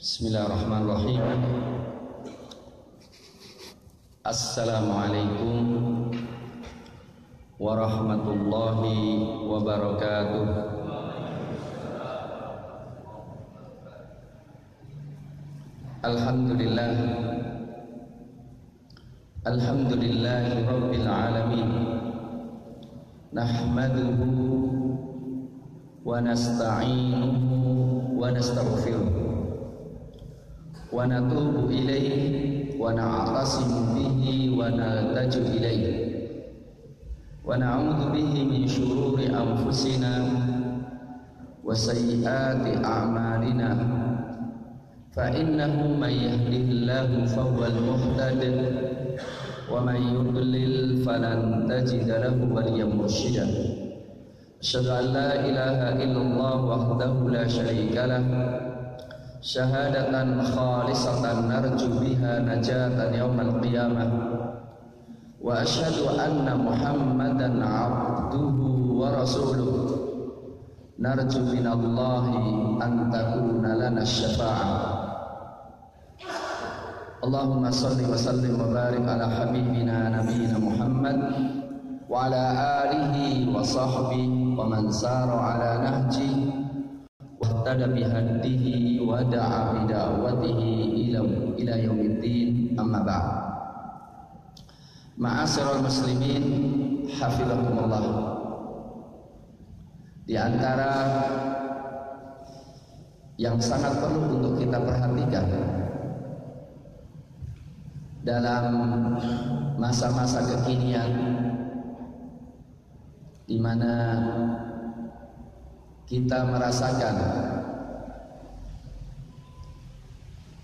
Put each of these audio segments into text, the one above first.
Bismillahirrahmanirrahim. Assalamualaikum warahmatullahi wabarakatuh. Alhamdulillah, alhamdulillahi rabbil alamin. Nahmaduhu wa nasta'inuhu wa nastaghfiruh wa natubu ilaihi wa na'tasimu bihi wa naltaju ilaihi wa na'udzu bihi min syururi anfusina wa sayyiati a'malina fa innahu may yahdihillahu fahuwal muhtad wa may yudlil falan tajida lahu waliyyan mursyida. Asyhadu an la ilaha illallah wahdahu la syarika lah syahadatan khalisatan narju biha najatan yaumal qiyamah wa asyhadu anna muhammadan abduhu wa rasuluh narju minallahi an takuna lana syafa'ah. Allahumma salli wa sallim wa barik ala habibina nabiyina Muhammad wa ala alihi wa sahbihi wa man sara ala nahji wahtada bihadihi wa da'a bida'watihi ila yaumiddin, amma ba'd. Ma'asyiral muslimin hafizakumullah. Di antara yang sangat perlu untuk kita perhatikan dalam masa-masa kekinian di mana kita merasakan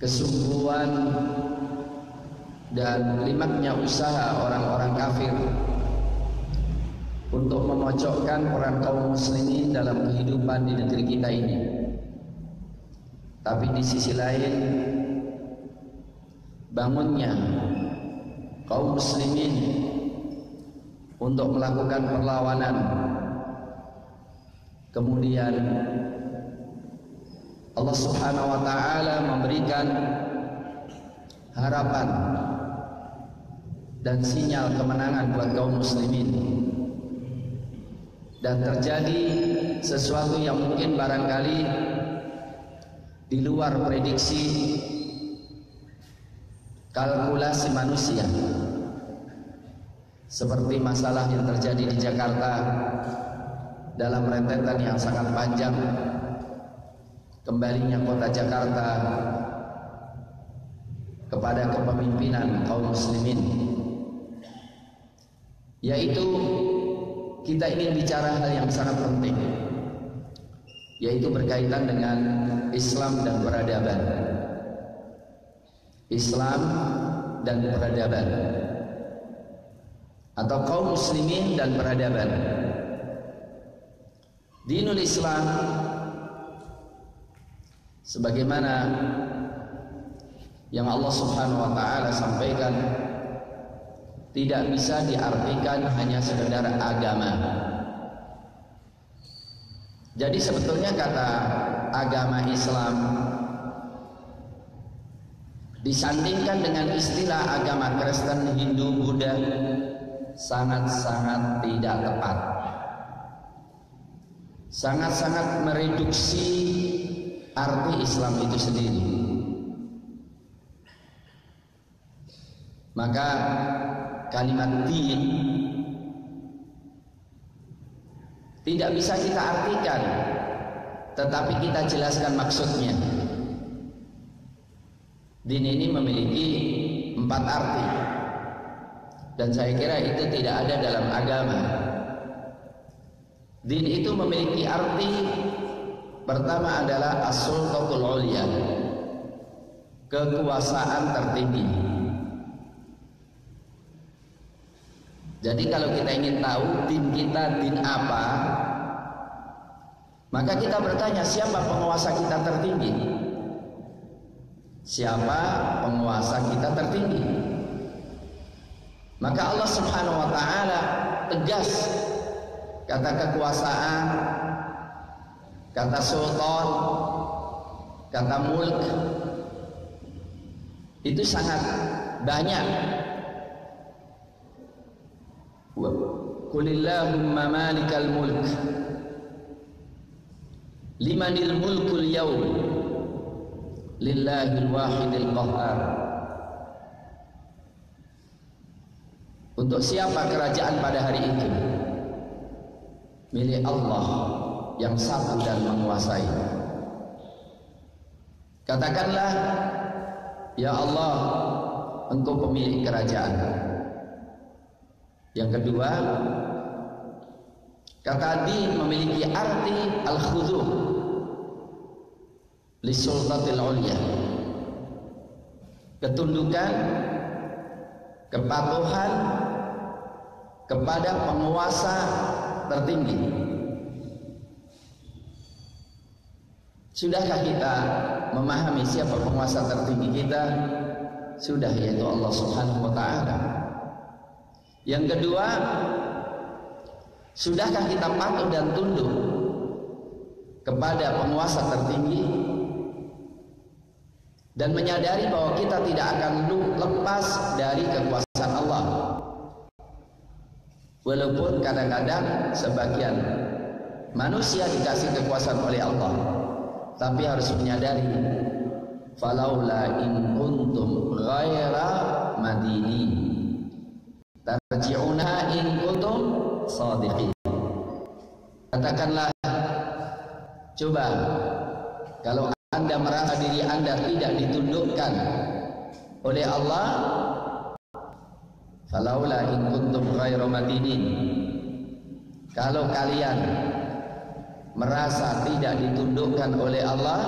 kesungguhan dan limatnya usaha orang-orang kafir untuk memojokkan peran kaum muslimin dalam kehidupan di negeri kita ini. Tapi di sisi lain, bangunnya kaum muslimin untuk melakukan perlawanan, kemudian Allah Subhanahu wa ta'ala memberikan harapan dan sinyal kemenangan buat kaum muslimin, dan terjadi sesuatu yang mungkin barangkali di luar prediksi kalkulasi manusia, seperti masalah yang terjadi di Jakarta dalam rentetan yang sangat panjang, kembalinya kota Jakarta kepada kepemimpinan kaum muslimin, yaitu kita ingin bicara hal yang sangat penting, yaitu berkaitan dengan Islam dan peradaban. Islam dan peradaban, atau kaum muslimin dan peradaban. Dinul Islam sebagaimana yang Allah Subhanahu wa ta'ala sampaikan tidak bisa diartikan hanya sekedar agama. Jadi sebetulnya kata agama Islam disandingkan dengan istilah agama Kristen, Hindu, Buddha sangat-sangat tidak tepat. Sangat-sangat mereduksi arti Islam itu sendiri. Maka kalimat din tidak bisa kita artikan, tetapi kita jelaskan maksudnya. Din ini memiliki 4 arti, dan saya kira itu tidak ada dalam agama. Din itu memiliki arti pertama adalah as-sultatul ulya, kekuasaan tertinggi. Jadi kalau kita ingin tahu din kita din apa, maka kita bertanya, siapa penguasa kita tertinggi? Siapa penguasa kita tertinggi? Maka Allah Subhanahu wa ta'ala tegas, kata kekuasaan, kata sultan, kata mulk, itu sangat banyak. Qulillahumma malikal mulk limanil mulkul yawm lillahil wahidil qahhar. Untuk siapa kerajaan pada hari itu? Milik Allah yang satu dan menguasai. Katakanlah, ya Allah, Engkau pemilik kerajaan. Yang kedua, kata din memiliki arti al-khudu' li sultatil ulya, ketundukan, kepatuhan kepada penguasa tertinggi. Sudahkah kita memahami siapa penguasa tertinggi kita? Sudah, yaitu Allah Subhanahu wa ta'ala. Yang kedua, sudahkah kita patuh dan tunduk kepada penguasa tertinggi dan menyadari bahwa kita tidak akan lepas dari kekuasaan Allah? Walaupun kadang-kadang sebagian manusia dikasih kekuasaan oleh Allah, tapi harus menyadari, falaula in kuntum ghaira madinin tarji'una in kuntum shadiqin. Katakanlah, coba kalau Anda merasa diri Anda tidak ditundukkan oleh Allah, falaula in kuntum ghairu madinin, kalau kalian merasa tidak ditundukkan oleh Allah,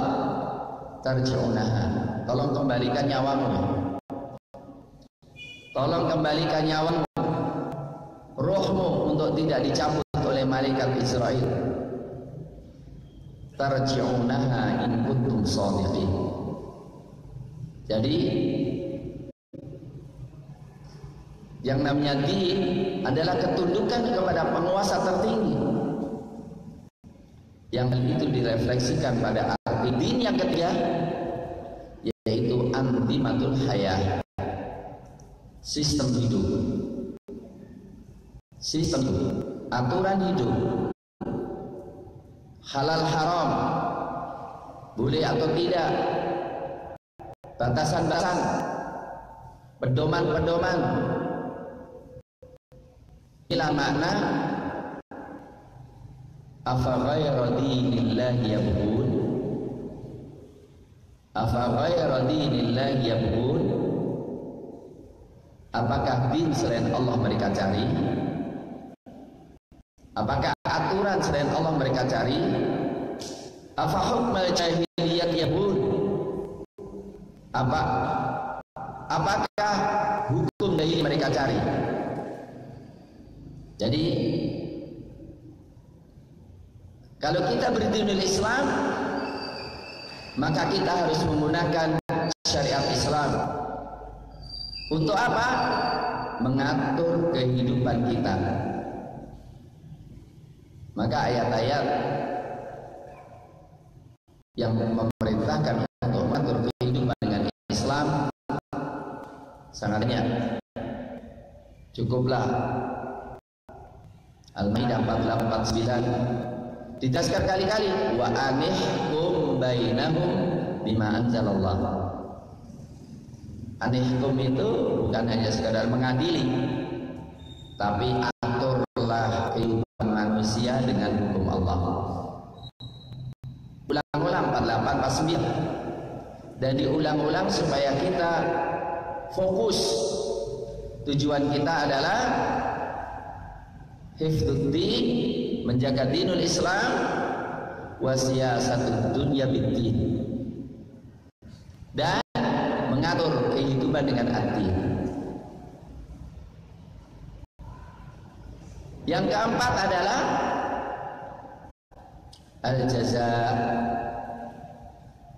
tarji'unaha, tolong kembalikan nyawamu, tolong kembalikan nyawamu, rohmu untuk tidak dicabut oleh malaikat Israel. Tarji'unaha in kuntum shadiqin. Jadi yang namanya din adalah ketundukan kepada penguasa tertinggi. Yang itu direfleksikan pada arti din yang ketiga, yaitu antimatul hayah, sistem hidup, sistem aturan hidup, halal haram, boleh atau tidak, batasan-batasan, pedoman-pedoman. Inilah makna afa ghayra dinillahi yabghun, afa ghayra dinillahi yabghun, apakah din selain Allah mereka cari? Apakah aturan selain Allah mereka cari? Afa hukmal jahiliyat yabghun, apakah hukum jahil mereka cari? Jadi kalau kita berdinul Islam, maka kita harus menggunakan syariat Islam. Untuk apa? Mengatur kehidupan kita. Maka ayat-ayat yang memerintahkan untuk mengatur kehidupan dengan Islam sangat banyak. Cukuplah Al-Maidah 48-49 ditegaskan kali-kali, wa anihkum bainahum bima anzalallah. Anihkum itu bukan hanya sekadar mengadili, tapi aturlah kehidupan manusia dengan hukum Allah. Ulang-ulang 48-49, dan diulang-ulang supaya kita fokus. Tujuan kita adalah hifdzuddin, menjaga dinul Islam, wa siyasatud dunya biddin, dan mengatur kehidupan dengan ad-din. Yang keempat adalah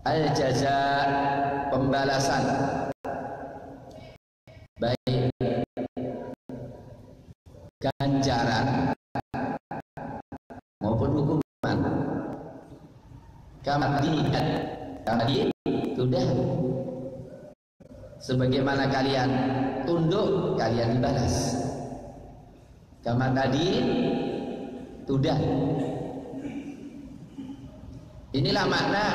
al-jaza, pembalasan, baik ganjaran maupun hukuman. Kamadian sudah Sebagaimana kalian tunduk, kalian dibalas. Kama tadi sudah. Inilah makna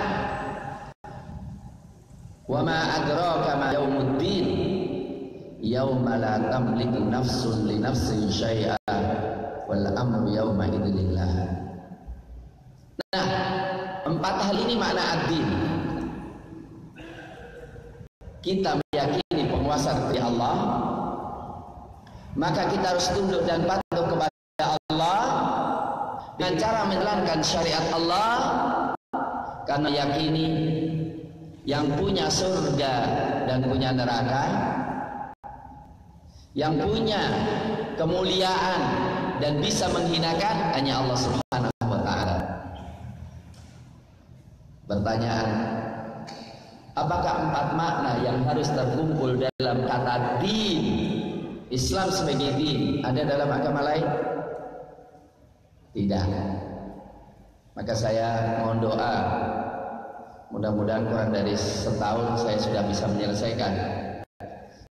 wa ma adraka ma yaumuddin yauma la tamliku nafsun li nafsin syai'a wal amru yauma idzin lillah. Nah, 4 hal ini makna ad-din. Kita meyakini penguasa dari Allah, maka kita harus tunduk dan patuh kepada Allah dengan cara menjalankan syariat Allah, karena yakini yang punya surga dan punya neraka, yang punya kemuliaan dan bisa menghinakan hanya Allah Subhanahu wa ta'ala. Pertanyaan, apakah 4 makna yang harus terkumpul dalam kata din, Islam sebagai din, ada dalam agama lain? Tidak. Maka saya mohon doa, mudah-mudahan kurang dari setahun saya sudah bisa menyelesaikan.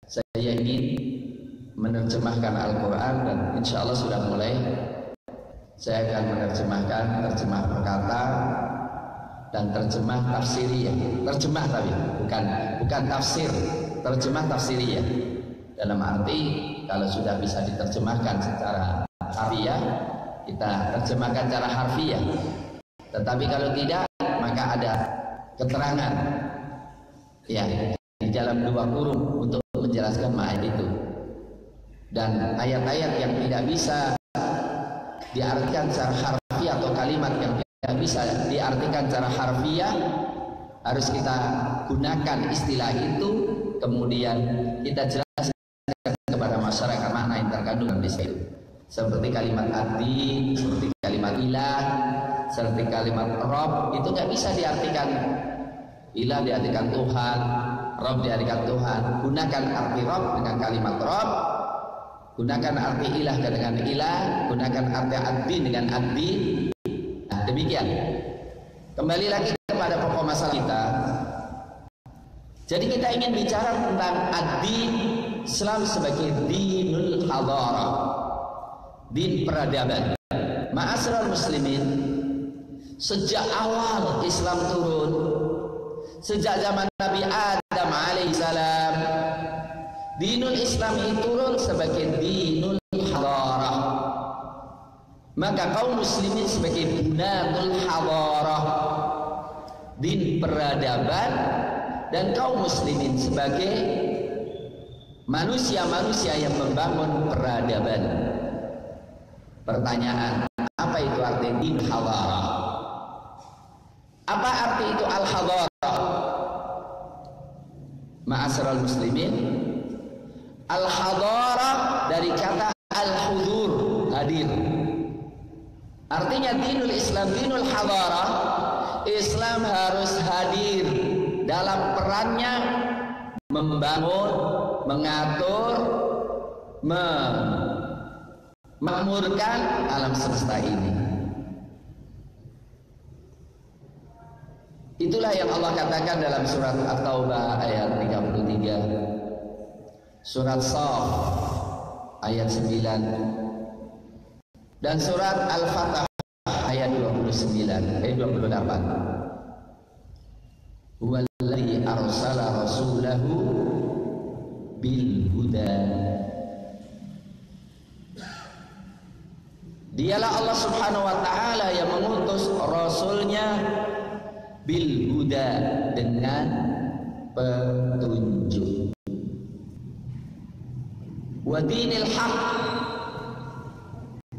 Saya ingin menerjemahkan Al-Quran dan insya Allah sudah mulai. Saya akan menerjemahkan terjemah perkata dan terjemah tafsiriyah. Terjemah tapi bukan tafsir, terjemah tafsiriyah. Dalam arti kalau sudah bisa diterjemahkan secara harfiah, kita terjemahkan secara harfiah. Tetapi kalau tidak, maka ada keterangan ya di dalam 2 kurung untuk menjelaskan makna itu. Dan ayat-ayat yang tidak bisa diartikan secara harfiah atau kalimat yang tidak bisa diartikan secara harfiah, harus kita gunakan istilah itu, kemudian kita jelaskan kepada masyarakat makna yang terkandung di situ. Seperti kalimat adi, seperti kalimat ilah, seperti kalimat Rob, itu nggak bisa diartikan ilah diartikan Tuhan, Rob diartikan Tuhan. Gunakan arti Rob dengan kalimat Rob, gunakan arti ilah dengan ilah, gunakan arti adi dengan adi. Nah, demikian. Kembali lagi kepada pokok masalah kita. Jadi kita ingin bicara tentang ad-din, Islam sebagai dinul hadarah, din peradaban. Ma'asyiral muslimin, sejak awal Islam turun, sejak zaman Nabi Adam alaihissalam, dinul Islam itu turun sebagai dinul hadarah. Maka kaum muslimin sebagai bunadul hadarah, din peradaban, dan kaum muslimin sebagai manusia-manusia yang membangun peradaban. Pertanyaan, apa itu arti din hadarah? Apa arti itu al-hadarah? Ma'asyiral muslimin, al-hadarah dari kata al-hudur, hadir. Artinya dinul Islam, dinul hadarah, Islam harus hadir dalam perannya membangun, mengatur, memakmurkan alam semesta ini. Itulah yang Allah katakan dalam surat At-Taubah ayat 33, surat Shaf ayat 9, dan surat Al-Fatah ayat 28. Huwallazi arsala rasulahu bil huda. Dialah Allah Subhanahu wa ta'ala yang mengutus rasulnya bil huda, dengan petunjuk, wa dinil haq,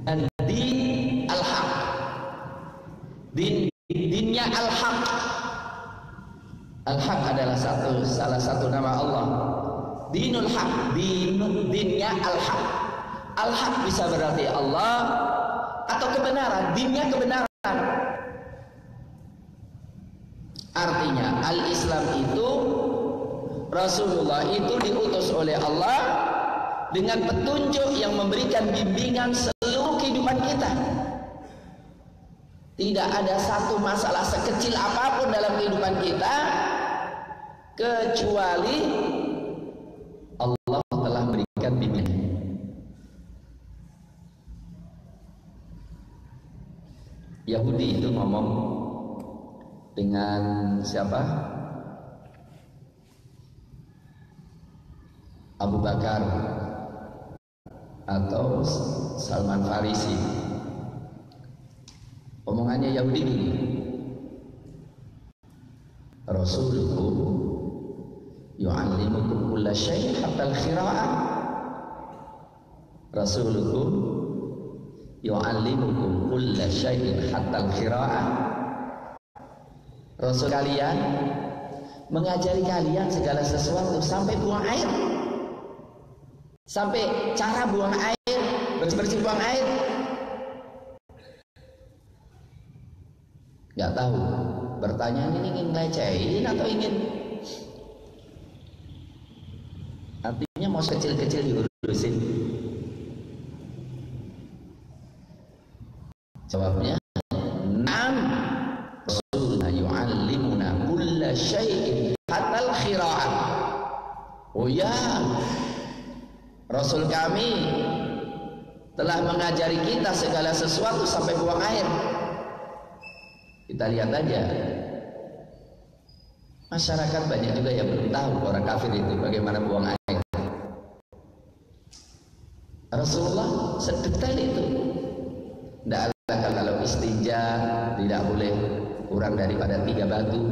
dan din al-haq, dinnya al-haq. Al-haq adalah salah satu nama Allah. Dinul haq, dinnya al-haq. Al-haq bisa berarti Allah atau kebenaran, dinnya kebenaran. Artinya al-Islam itu, Rasulullah itu diutus oleh Allah dengan petunjuk yang memberikan bimbingan seluruh kehidupan kita. Tidak ada satu masalah sekecil apapun dalam kehidupan kita kecuali Yahudi itu ngomong dengan siapa? Abu Bakar atau Salman Farisi. Omongannya Yahudi ini, Rasulukum yu'allimukum kulla syai' hatta al-khira'ah. Rasulukum yu'allimukum kulla syai'in hatta al-khira'ah. Rasul kalian mengajari kalian segala sesuatu sampai buang air, sampai cara buang air, bersih-bersih buang air. Gak tahu, bertanya ini ingin ngelecehin atau ingin, artinya mau kecil-kecil diurusin. Jawabnya, "Na'am, Rasulullah yu'allimuna kulla syai'in hatta al-khira'ah." Oh ya, Rasul kami telah mengajari kita segala sesuatu sampai buang air. Kita lihat aja, masyarakat banyak juga yang belum tahu orang kafir itu bagaimana buang air. Rasulullah sedetail itu. Tidak ada kalau istinja tidak boleh kurang daripada 3 batu.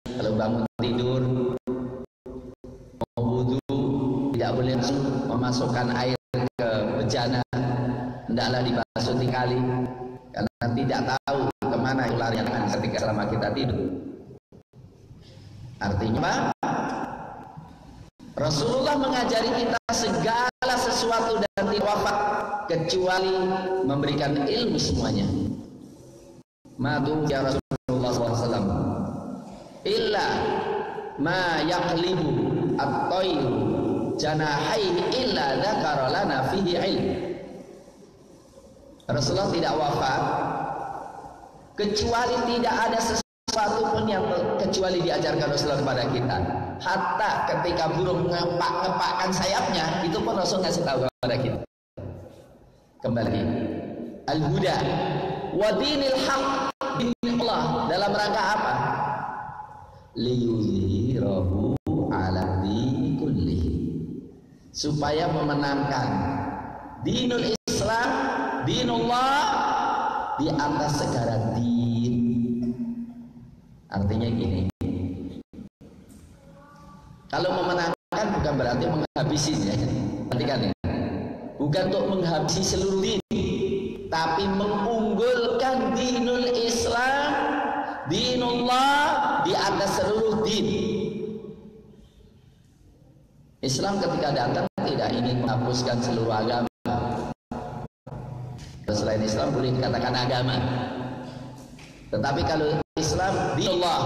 Kalau bangun tidur mau wudu tidak boleh langsung memasukkan air ke bejana, hendaklah dibasuh 3 kali karena tidak tahu kemana ularnya ketika selama kita tidur. Artinya apa? Rasulullah mengajari kita segala sesuatu dan tidak wafat kecuali memberikan ilmu semuanya. Madu ya Rasulullah SAW illa ma yaqlibu at-tayru janahaihi illa dzakara lana fihi ilm. Rasulullah tidak wafat kecuali tidak ada sesuatu pun yang kecuali diajarkan Rasulullah kepada kita. Hatta ketika burung ngepak-ngepakkan sayapnya, itu pun Rasul ngasih tahu kepada kita. Kembali, al-huda wa dinil haq, dinillah, dalam rangka apa? Liyuzhirahu ala dini kulli, supaya memenangkan dinul Islam, dinullah di atas segala din. Artinya gini, kalau memenangkan bukan berarti menghabisinya, perhatikan ya, bukan untuk menghabisi seluruh din, tapi mengunggulkan dinul Islam, dinullah di atas seluruh din. Islam ketika datang tidak ingin menghapuskan seluruh agama. Selain Islam boleh dikatakan agama, tetapi kalau Islam, dinullah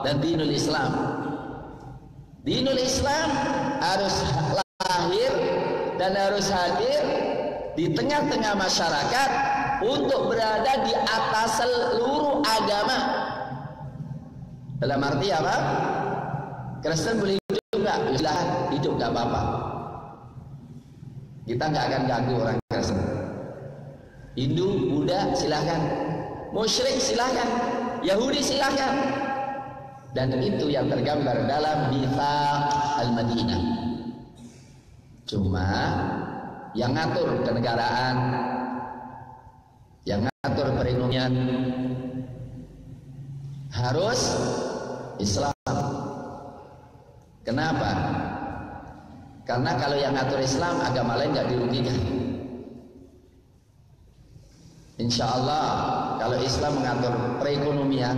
dan dinul Islam. Dinul Islam harus lahir dan harus hadir di tengah-tengah masyarakat untuk berada di atas seluruh agama. Dalam arti apa? Kristen boleh hidup nggak? Silahkan hidup, nggak apa-apa. Kita nggak akan ganggu orang Kristen. Hindu, Buddha silahkan, musyrik silahkan, Yahudi silahkan. Dan itu yang tergambar dalam Mitsaq al-Madinah. Cuma yang ngatur kenegaraan, yang ngatur perekonomian harus Islam. Kenapa? Karena kalau yang ngatur Islam, agama lain nggak dirugikan. Insya Allah kalau Islam mengatur perekonomian,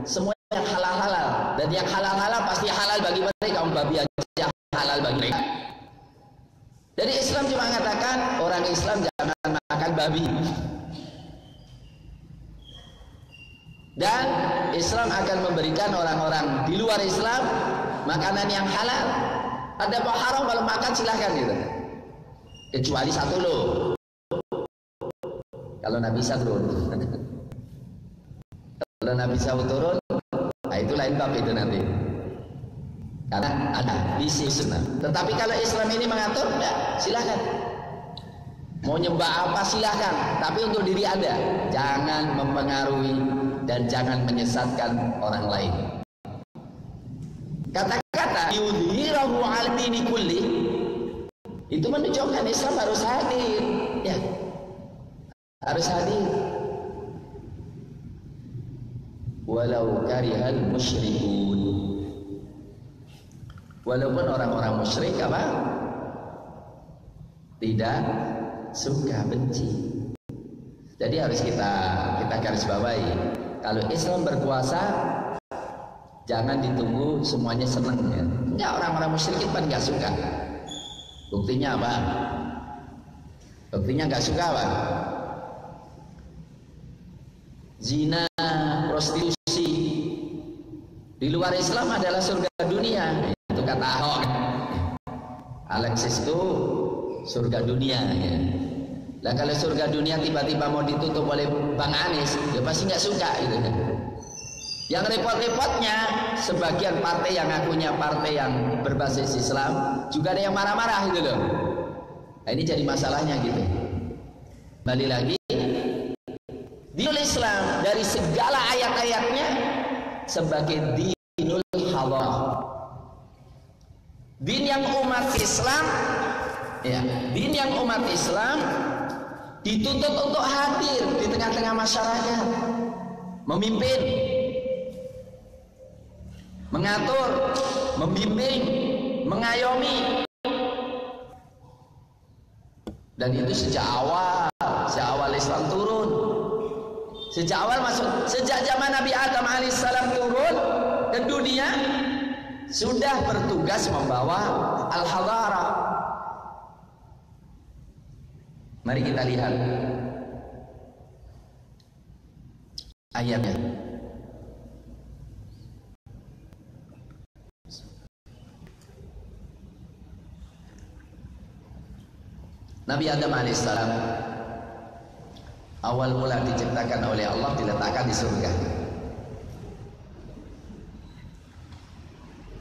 semua yang halal-halal, dan yang halal-halal pasti halal bagi mereka. Babi aja halal bagi mereka. Jadi Islam cuma mengatakan orang Islam jangan makan babi, dan Islam akan memberikan orang-orang di luar Islam makanan yang halal. Ada apa haram kalau makan silahkan gitu, kecuali satu loh, kalau Nabi bisa turun. Kalau Nabi bisa turun, nah itu lain bab itu nanti, karena ada di sunnah. Tetapi kalau Islam ini mengatur, ya silahkan. Mau nyembah apa silahkan, tapi untuk diri Anda jangan mempengaruhi dan jangan menyesatkan orang lain. Kata-kata yudhirahu ala dini kulli itu menunjukkan Islam harus hadir, ya, harus hadir. Walau karihal musyrikun, walaupun orang-orang musyrik apa? Tidak suka, benci. Jadi harus kita garis bawahi. Kalau Islam berkuasa, jangan ditunggu semuanya senang, ya. Enggak, orang-orang musyrik kan nggak suka. Buktinya apa? Buktinya nggak suka apa? Zina, prostitusi di luar Islam adalah surga dunia. Itu kata Ahok. Alexis itu surga dunia, ya. Nah kalau surga dunia tiba-tiba mau ditutup oleh Bang Anies, ya pasti nggak suka gitu kan. Yang repot-repotnya sebagian partai yang ngakunya partai yang berbasis Islam juga ada yang marah-marah gitu loh. Nah, ini jadi masalahnya gitu. Kembali lagi, dinul Islam dari segala ayat-ayatnya sebagai dinul hadarah. Din yang umat Islam, ya, din yang umat Islam dituntut untuk hadir di tengah-tengah masyarakat, memimpin, mengatur, membimbing, mengayomi. Dan itu sejak awal Islam turun. Sejak awal sejak zaman Nabi Adam alaihissalam turun ke dunia, sudah bertugas membawa al-hadarah. Mari kita lihat ayatnya. Nabi Adam alaihissalam awal mula diciptakan oleh Allah, diletakkan di surga.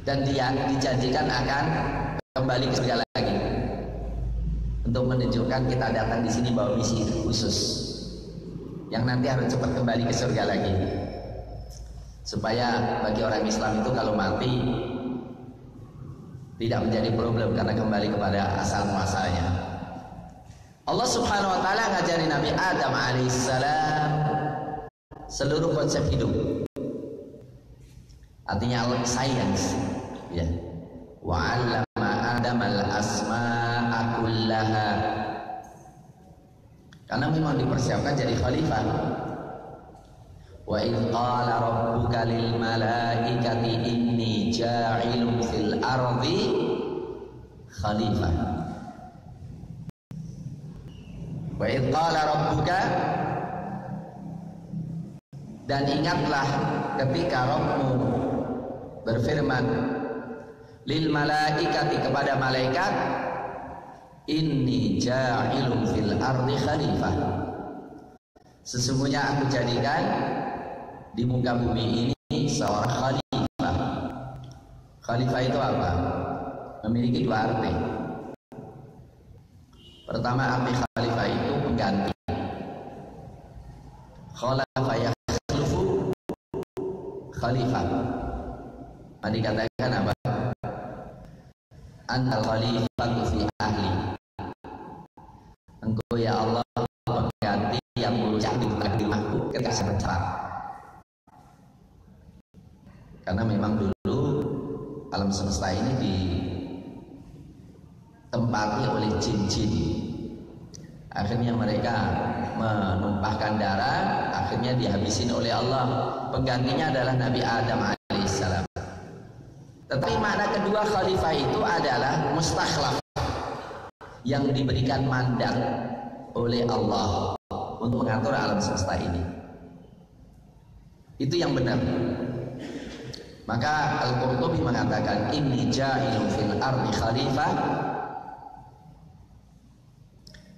Dan dia dijanjikan akan kembali ke surga lagi. Untuk menunjukkan kita datang di sini bawa misi khusus yang nanti harus cepat kembali ke surga lagi, supaya bagi orang Islam itu kalau mati tidak menjadi problem karena kembali kepada asal muasalnya. Allah Subhanahu wa taala ngajari Nabi Adam alaihissalam seluruh konsep hidup, artinya science, ya. Wa 'allama Adam al-asma'a kullaha, karena memang dipersiapkan jadi khalifah. Wa idh qala rabbuka lil malaikati inni ja'ilun fil ardi khalifah. Wa idh qala rabbuka, dan ingatlah ketika Rabbmu berfirman lil malaikati, kepada malaikat, inni ja'ilun fil ardi khalifah, sesungguhnya aku jadikan di muka bumi ini seorang khalifah. Khalifah itu apa? Memiliki dua arti. Pertama, arti khalifah itu pengganti. Khalafa yakhlufu khalifah. Dikatakan apa? Antal khalifatu fi ahli. Engkau ya Allah pengganti yang berusaha di rumahku ketika saya bercerai. Karena memang dulu alam semesta ini ditempati oleh jin-jin. Akhirnya mereka menumpahkan darah, akhirnya dihabisin oleh Allah. Penggantinya adalah Nabi Adam alaihissalam. Tetapi makna kedua khalifah itu adalah mustakhlaf, yang diberikan mandat oleh Allah untuk mengatur alam semesta ini. Itu yang benar. Maka Al-Qurtubi mengatakan inni ja'ilun fil ardi khalifah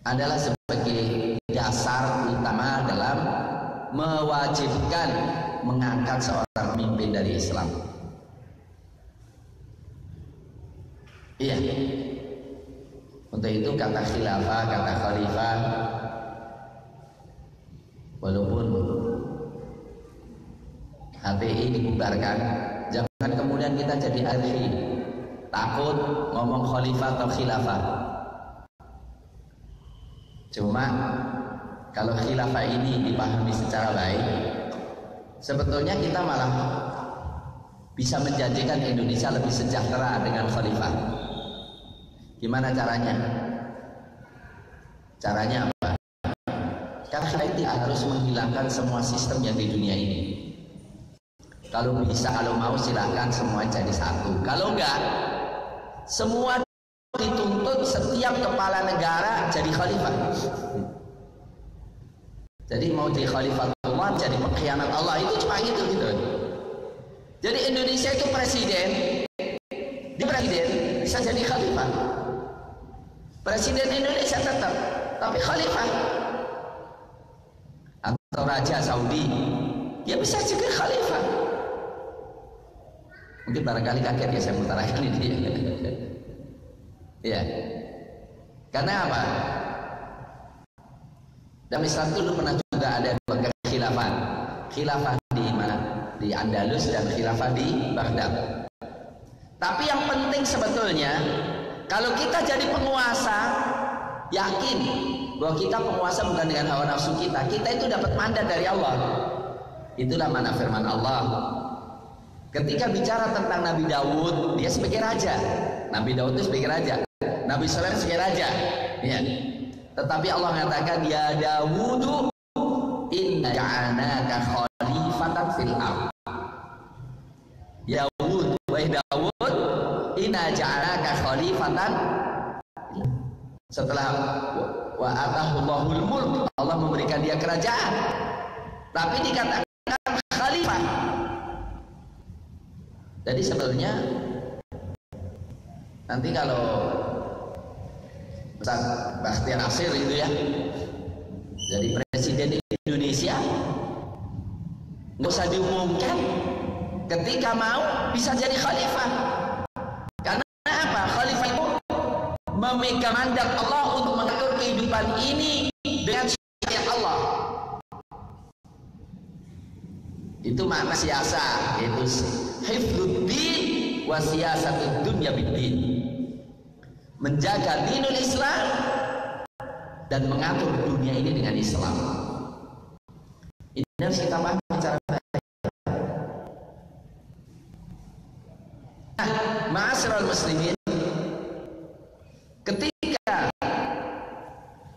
adalah sebagai dasar utama dalam mewajibkan mengangkat seorang pemimpin dari Islam. Iya. Untuk Untuk itu kata khilafah, kata khalifah, walaupun HTI dibubarkan, jangan kemudian kita jadi anti, takut ngomong khalifah atau khilafah. Cuma kalau khilafah ini dipahami secara baik, sebetulnya kita malah bisa menjanjikan Indonesia lebih sejahtera dengan khalifah. Gimana caranya? Caranya apa? Karena kita harus menghilangkan semua sistem yang di dunia ini. Kalau bisa, kalau mau silahkan semua jadi satu. Kalau enggak, semua dituntut setiap kepala negara jadi khalifah. Jadi mau jadi khalifah Allah, jadi pengkhianat Allah, itu cuma gitu. Jadi Indonesia itu presiden, di presiden bisa jadi khalifah. Presiden Indonesia tetap, tapi khalifah. Atau Raja Saudi, dia bisa juga khalifah. Mungkin barangkali kaget ya saya mengutarakan ini. Ya, karena apa? Dalam Islam dulu pernah juga ada dua khilafah. Khilafah di mana? Di Andalus dan khilafah di Baghdad. Tapi yang penting sebetulnya, kalau kita jadi penguasa, yakin bahwa kita penguasa bukan dengan hawa nafsu kita. Kita itu dapat mandat dari Allah. Itulah mana firman Allah. Ketika bicara tentang Nabi Daud, dia sebagai raja. Nabi Daud itu sebagai raja. Nabi Sulaiman sebagai raja. Ya. Tetapi Allah mengatakan, ya Dawudu, inna ja'alnaka khalifatan fil ardh. Ya Dawud, wahai Dawud, inna ja'alnaka khalifatan. Setelah wa atahullahul mulk, Allah memberikan dia kerajaan, tapi dikatakan khalifah. Jadi sebetulnya nanti kalau Ustaz Bakhtiar Nasir itu ya jadi presiden Indonesia, nggak usah diumumkan, ketika mau bisa jadi khalifah. Karena apa? Khalifah itu memegang mandat Allah untuk mengatur kehidupan ini dengan syariat Allah. Itu makna siasa, yaitu hifdzuddin wa siyasatud dunya biddin. Menjaga dinul Islam dan mengatur dunia ini dengan Islam. Ini harus kita pahami secara baik. Ma'asyiral muslimin, ketika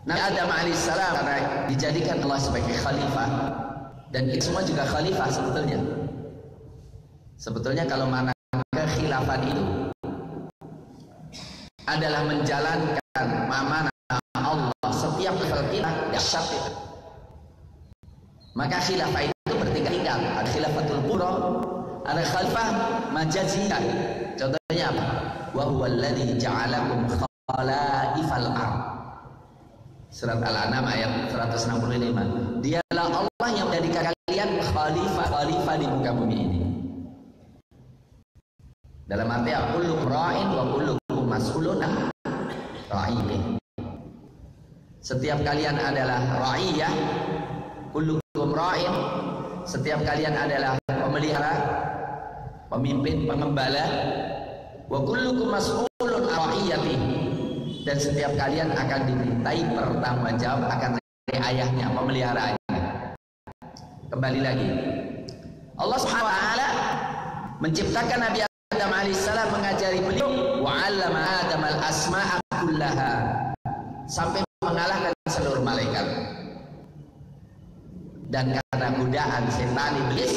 Nabi Adam alaihissalam karena dijadikan Allah sebagai khalifah, dan kita semua juga khalifah sebetulnya kalau mana kekhilafan itu adalah menjalankan amanah Allah setiap level kita dahsyat itu. Maka khilafah itu bertingkat-tingkat. Ada khilafatul qura, ada khalifah majaziyah. Contohnya apa? Wa huwal ladzi ja'alakum khalaifal ardh. Surat Al-An'am ayat 165. Dialah Allah yang menjadikan kalian khalifah di muka bumi ini. Dalam arti kullukum ra'in wa kullukum mas'ulun an ra'iyah. Setiap kalian adalah ra'iyah, kullukum ra'in, setiap kalian adalah pemelihara, pemimpin, pengembala, wa kullukum mas'ulun an ra'iyati, dan setiap kalian akan dimintai pertanggungjawab akan ayahnya, pemeliharaannya. Kembali lagi, Allah Subhanahu wa taala menciptakan Nabi Adam alaihissalam, mengajari beliau wa 'allama Adam al-asma'a kullaha, sampai mengalahkan seluruh malaikat. Dan karena godaan setan iblis,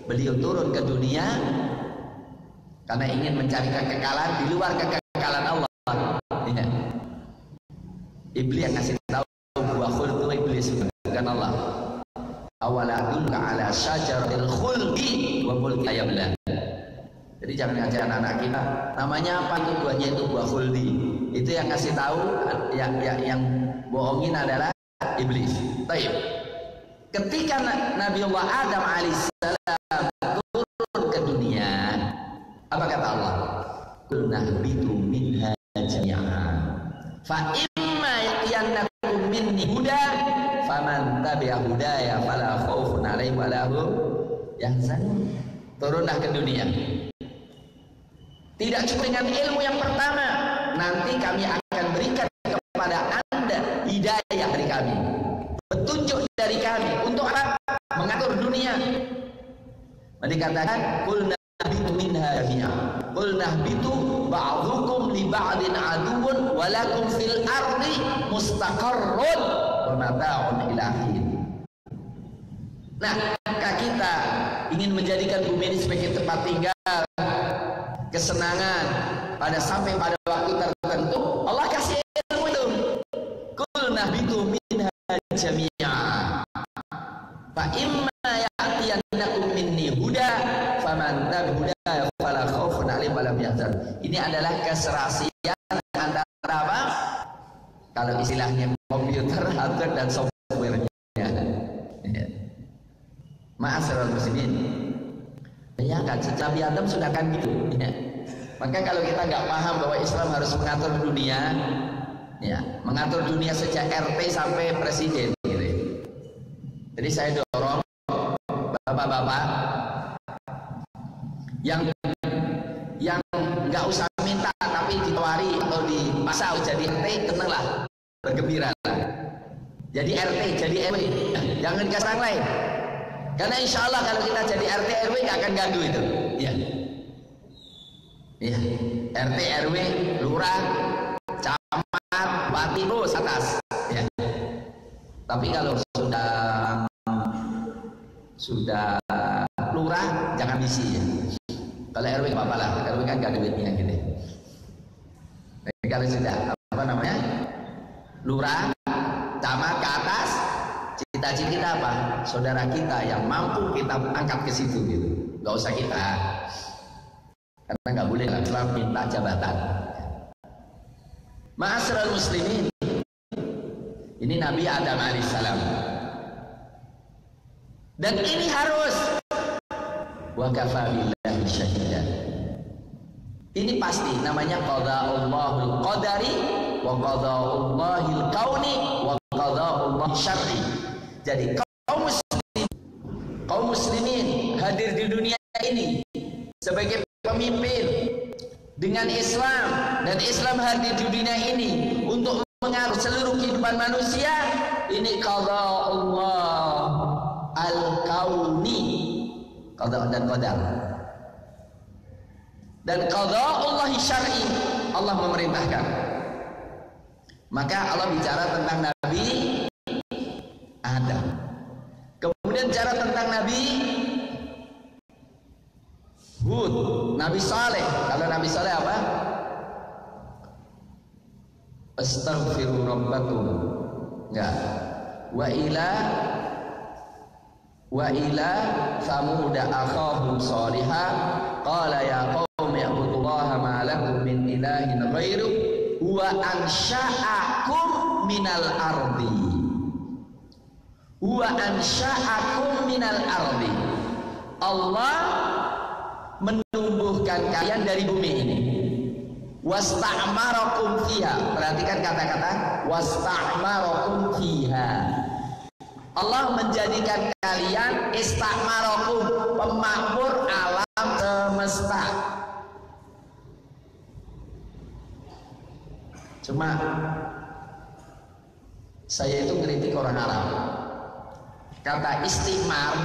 beliau turun ke dunia karena ingin mencari kekekalan di luar kekekalan Allah. Ya. Iblis yang ngasih tahu wa khulqu iblis, bukan Allah. Awala adulka ala syajaratil khulqi wa mulki yabla. Jadi jangan ngajarin anak kita namanya apa itu, buahnya itu buah khuldi. Itu yang kasih tahu, yang bohongin adalah iblis. Baik. Ketika Nabiullah Adam alaihissalam turun ke dunia, apa kata Allah? Qulna bitu minha jami'an. Fa imma yatiyannakum minni huda faman tabi'a hudaya fala khaufun 'alaihim wa la hum yahzanun. Turunlah ke dunia. Tidak cukup dengan ilmu yang pertama, nanti kami akan berikan kepada Anda hidayah dari kami, petunjuk dari kami untuk apa? Mengatur dunia. Dikatakan qul nahbitu minha jami'a. Qul nahbitu ba'dhukum li ba'din aduwwun wa lakum fil ardi mustaqarrun wa mata'un ila hin. Nah, kita ingin menjadikan bumi ini sebagai tempat tinggal, kesenangan sampai pada waktu tertentu. Allah kasih ilmu itu. Qul nahbitu minha jami'a. Fa imma ya'tiyannakum minni huda faman tabi'a hudaya fala khaufun 'alaihim wa la hum yahzanun. Ini adalah keserasian antara apa? Kalau istilahnya komputer, hardware dan software-nya. Ma'asyiral muslimin. Ya kan, sejak Nabi Adam sudah kan gitu. Ya. Maka kalau kita nggak paham bahwa Islam harus mengatur dunia, ya, mengatur dunia sejak RT sampai presiden. Gitu. Jadi saya dorong bapak-bapak yang nggak usah minta tapi ditawari atau dipaksa jadi RT, tenanglah, bergembiralah. Jadi RT, jadi RW, jangan dikasih orang lain. Karena insya Allah kalau kita jadi RT RW nggak akan ganggu itu. Ya. Ya. RT RW, lurah, camat, bupati terus atas. Ya. Tapi kalau sudah lurah jangan bisi ya. Kalau RW nggak apa-apa lah, RW kan nggak ada duitnya gitu. Tapi kalau sudah apa namanya lurah, camat ke atas, cita-cita kita apa? Saudara kita yang mampu kita angkat ke situ gitu. Nggak usah kita, karena nggak boleh Islam minta jabatan. Ma'asyiral muslimin, ini Nabi Adam alaihissalam. Dan ini harus wa kafa billahi syahidan. Ini pasti namanya qada'ullahul qadari wa qada'ullahil kauni wa qada'ullah syar'i. Jadi kaum muslimin hadir di dunia ini sebagai pemimpin dengan Islam, dan Islam hadir di dunia ini untuk mengatur seluruh kehidupan manusia. Ini qada'ullah al-kauni, qada dan qadar, dan qada'ullah syar'i, Allah memerintahkan. Maka Allah bicara tentang Nabi Adam, kemudian bicara tentang Nabi Hud, Nabi Saleh. Kalau Nabi Saleh apa? Astaghfiru rabbakum. Enggak. Wa ila Samud akhahum Salihah qala ya qaumi ibudullaha ma lakum min ilahin ghairu huwa ansha'akum minal ardi. Huwa ansha'akum minal ardi. Allah menumbuhkan kalian dari bumi ini. Wasta'marakum fiha. Perhatikan kata-kata wasta'marakum fiha. Allah menjadikan kalian istamarakum, pemakmur alam semesta. Cuma saya itu ngeritik orang Arab. Kata istimar,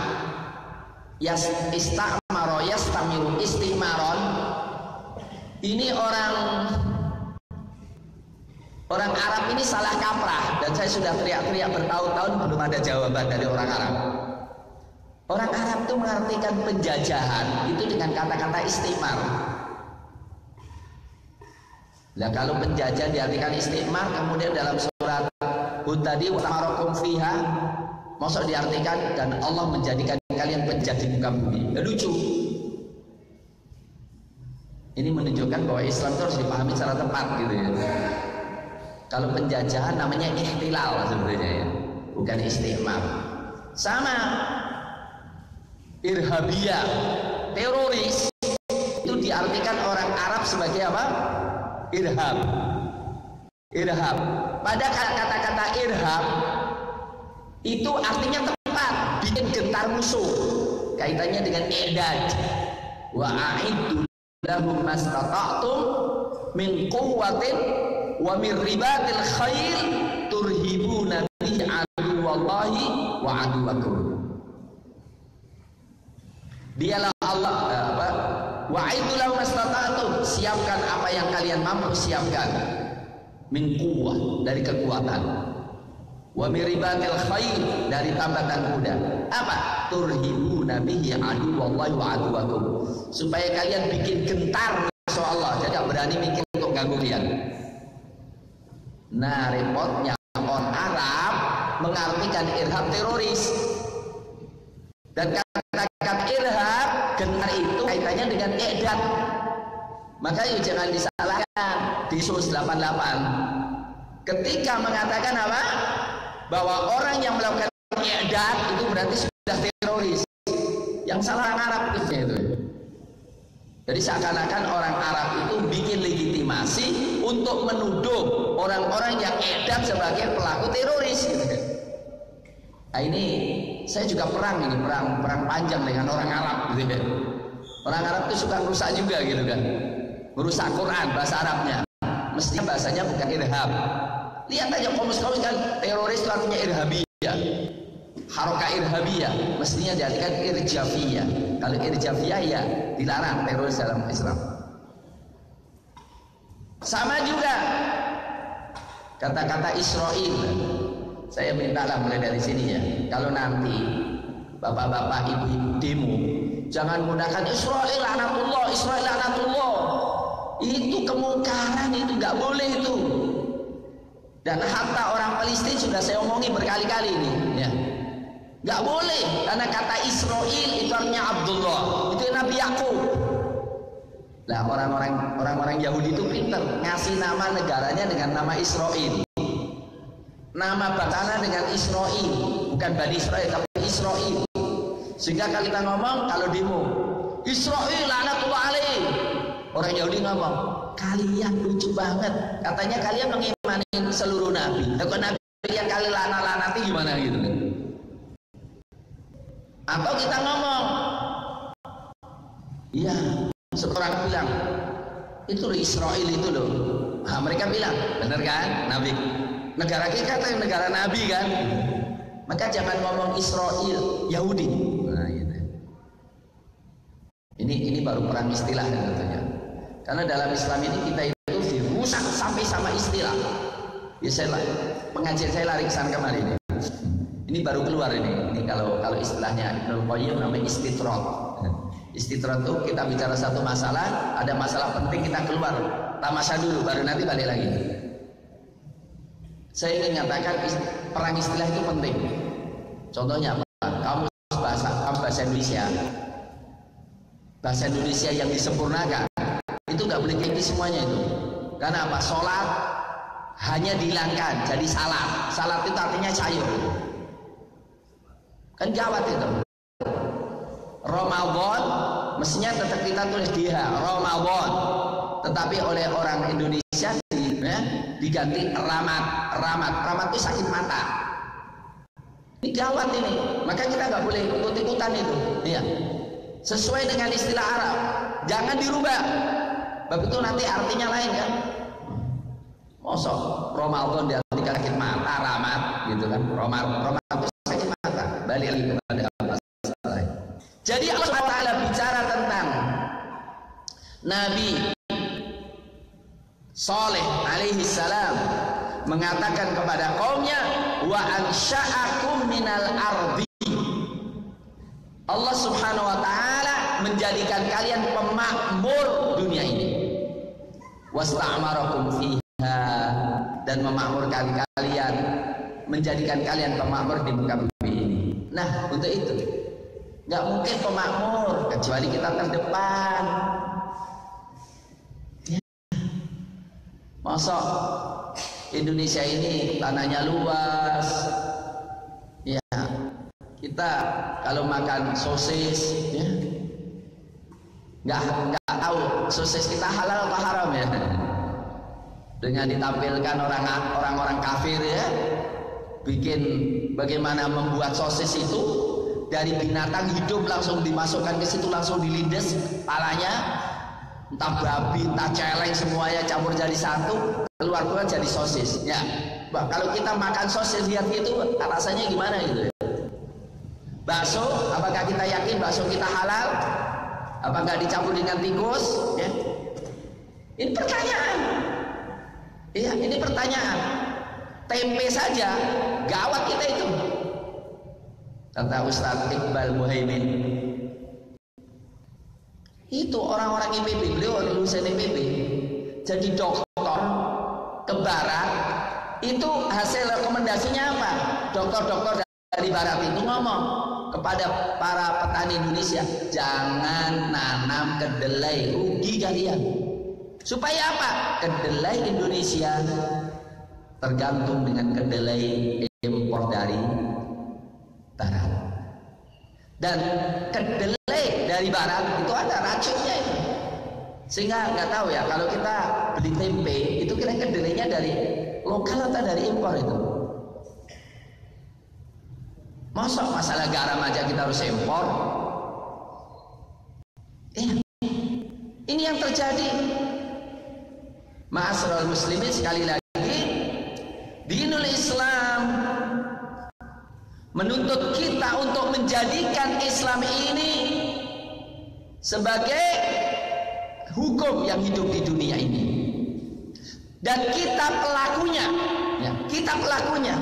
istamaro yastamiru istimaron, ini orang Arab ini salah kaprah, dan saya sudah teriak-teriak bertahun-tahun belum ada jawaban dari orang Arab. Orang Arab itu mengartikan penjajahan itu dengan kata-kata istimar. Nah, kalau penjajah diartikan istimar, kemudian dalam surat Hud tadi watamarokum fiha, maksud diartikan dan Allah menjadikan kalian penjajah di muka bumi. Ya, lucu. Ini menunjukkan bahwa Islam itu harus dipahami secara tepat gitu ya. Kalau penjajahan namanya ihtilal sebenarnya ya, bukan istimar. Sama irhabiyah, teroris, itu diartikan orang Arab sebagai apa? Irhab. Irhab. Pada kata-kata irhab itu artinya tepat, bikin gentar musuh. Kaitannya dengan i'dad. Wa a'iddu lahum mastata'tum min quwwatin wa min ribatil khair turhibuna bihi aduwallahi wa aduwakum. Dialah Allah wa a'iddu lahum mastata'tum, siapkan apa yang kalian mampu siapkan, min quwwah, dari kekuatan, wa min ribatil khair, dari tambatan kuda. Apa? Turhibuna bihi aduwallahi wa aduwakum, supaya kalian bikin gentar musuh Allah, jadi tidak berani mikir untuk ganggu kalian. Nah, repotnya orang Arab mengartikan irhab teroris, dan kata-kata irhab gentar itu kaitannya dengan i'dad. Maka yuk jangan disalahkan. Di Sus 88 ketika mengatakan apa? Bahwa orang yang melakukan i'dad itu berarti sudah teroris. Yang salah orang Arab itu. Jadi seakan-akan orang Arab itu bikin legitimasi untuk menuduh orang-orang yang i'dad sebagai pelaku teroris. Nah, ini saya juga perang panjang dengan orang Arab gitu. Orang Arab itu suka merusak juga gitu kan. Merusak Quran bahasa Arabnya. Mestinya bahasanya bukan irhab. Lihat aja komus-komus kan, teroris itu artinya irhabiyah. Haroka irhabiyah mestinya diartikan irjafiyah. Kalau irjafiyah ya dilarang teroris dalam Islam. Sama juga kata-kata Israel. Saya mintalah mulai dari sini ya. Kalau nanti bapak-bapak, ibu-ibu demo, jangan menggunakan Israel laknatullah, Israel laknatullah. Itu kemungkaran, itu nggak boleh itu. Dan hatta orang Palestina sudah saya omongi berkali-kali ini, ya. Nggak boleh, karena kata Israel itu artinya Abdullah, itu Nabi Yakub. Nah, orang-orang Yahudi itu pintar ngasih nama negaranya dengan nama Israel, nama bangsanya dengan Israel, bukan Bani Israel tapi Israel. Sehingga kalau kita ngomong, kalau demo Israel laknatullah alaih, orang Yahudi ngomong, kalian lucu banget, katanya kalian mengimani seluruh nabi, kalau nabi yang kalian laknat-laknati gimana gitu. Atau kita ngomong, iya, seorang bilang itu Israel itu loh. Nah, mereka bilang, bener kan, nabi negara kita kan negara nabi kan, maka jangan ngomong Israel Yahudi. Nah, gitu. Ini baru perang istilah tentunya. Karena dalam Islam ini kita itu dirusak sampai sama istilah. Ya pengajian saya lari ke sana kemarin ini. Ini baru keluar ini. Ini kalau istilahnya Ibnu Qayyim namanya istitrat. Istitrat itu kita bicara satu masalah, ada masalah penting kita keluar, tamasya dulu, baru nanti balik lagi. Saya ingin mengatakan perang istilah itu penting. Contohnya apa? Kamu bahasa Indonesia. Bahasa Indonesia yang disempurnakan itu nggak boleh ganti semuanya itu. Karena apa? Sholat hanya dihilangkan jadi salat. Salat itu artinya sayur. Kan gawat itu. Ramadan mestinya tetap kita tulis dia Ramadan, tetapi oleh orang Indonesia diganti ramat itu sakit mata. Ini gawat ini. Maka kita nggak boleh ikut-ikutan itu. Iya. Sesuai dengan istilah Arab, jangan dirubah. Sebab itu nanti artinya lain kan. Mosok Ramadan diartikan sakit mata, ramat gitu kan. Ramat itu sakit mata. Balik lagi kepada masalah. Jadi Allah Taala bicara tentang Nabi Saleh alaihi salam mengatakan kepada kaumnya, wa ansha'akum minal ardi. Allah Subhanahu wa taala menjadikan kalian pemakmur dunia ini. Wasta'marakum fiha, dan memakmurkan kalian, menjadikan kalian pemakmur di muka bumi ini. Nah, untuk itu nggak mungkin pemakmur kecuali kita terdepan. Ya. Masa Indonesia ini tanahnya luas, ya. Kita kalau makan sosis, ya, nggak tahu sosis kita halal atau haram ya. dengan ditampilkan orang-orang kafir ya, bikin bagaimana membuat sosis itu dari binatang hidup langsung dimasukkan ke situ, langsung dilindes palanya, entah babi, entah celeng, semuanya campur jadi satu, keluar jadi sosis. Ya, kalau kita makan sosis lihat itu rasanya gimana gitu ya? Bakso, apakah kita yakin bakso kita halal? Apa nggak dicampur dengan tikus? Ya. Ini pertanyaan. Iya, ini pertanyaan. Tempe saja gawat kita itu. Kata Ustadz Iqbal Muhaimin. Itu orang-orang IPB, beliau lulusan IPB, jadi dokter ke barat. Itu hasil rekomendasinya apa? Dokter-dokter dari barat itu ngomong kepada para petani Indonesia, jangan nanam kedelai, rugi kalian. Supaya apa? Kedelai Indonesia tergantung dengan kedelai impor dari barat. Dan kedelai dari barat itu ada racunnya itu. Sehingga nggak tahu ya, kalau kita beli tempe itu kira kedelainya dari lokal atau dari impor itu. Masa masalah garam aja kita harus impor? Ini yang terjadi. Ma'asyiral muslimin, sekali lagi dinul Islam menuntut kita untuk menjadikan Islam ini sebagai hukum yang hidup di dunia ini, dan kita pelakunya ya, kita pelakunya.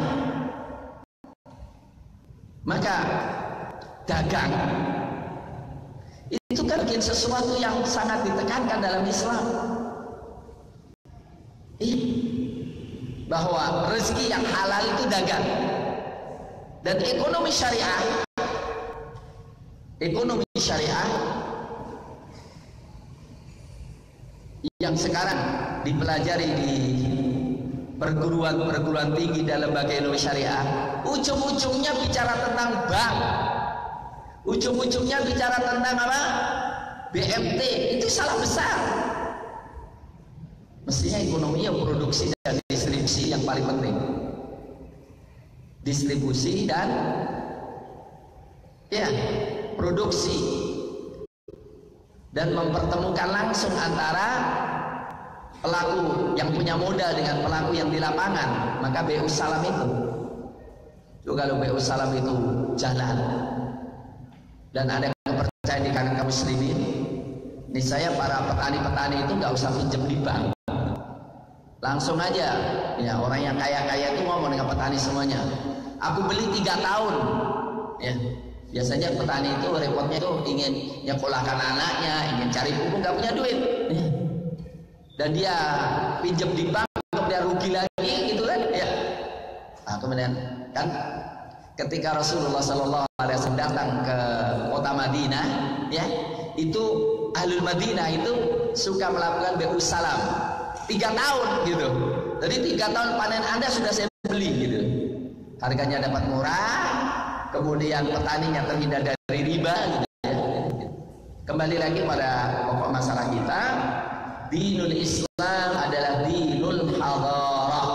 Maka dagang itu kan bikin sesuatu yang sangat ditekankan dalam Islam, bahwa rezeki yang halal itu dagang. Dan ekonomi syariah yang sekarang dipelajari di perguruan tinggi dalam lembaga ekonomi syariah, ujung-ujungnya bicara tentang bank, ujung-ujungnya bicara tentang apa? BMT. Itu salah besar. Mestinya ekonomi yang produksi dan distribusi yang paling penting. Distribusi dan ya, produksi, dan mempertemukan langsung antara pelaku yang punya modal dengan pelaku yang di lapangan. Maka BU Salam itu, kalau BU Salam itu jalan dan ada kepercayaan di kalangan kaum muslimin, ini saya para petani-petani itu nggak usah pinjam di bank, langsung aja ya, orang yang kaya-kaya itu ngomong dengan petani semuanya, aku beli 3 tahun ya. Biasanya petani itu repotnya itu ingin nyekolahkan anaknya, ingin cari pupuk, nggak punya duit ya. Dan dia pinjam di bank untuk dia rugi lagi gitu kan ya. Nah, kemudian kan ketika Rasulullah SAW datang ke kota Madinah ya, itu ahlul Madinah itu suka melakukan BU Salam 3 tahun gitu. Jadi 3 tahun panen Anda sudah saya beli gitu. Harganya dapat murah, kemudian petaninya terhindar dari riba gitu ya. Kembali lagi pada pokok masalah kita, dinul Islam adalah dinul hadarah.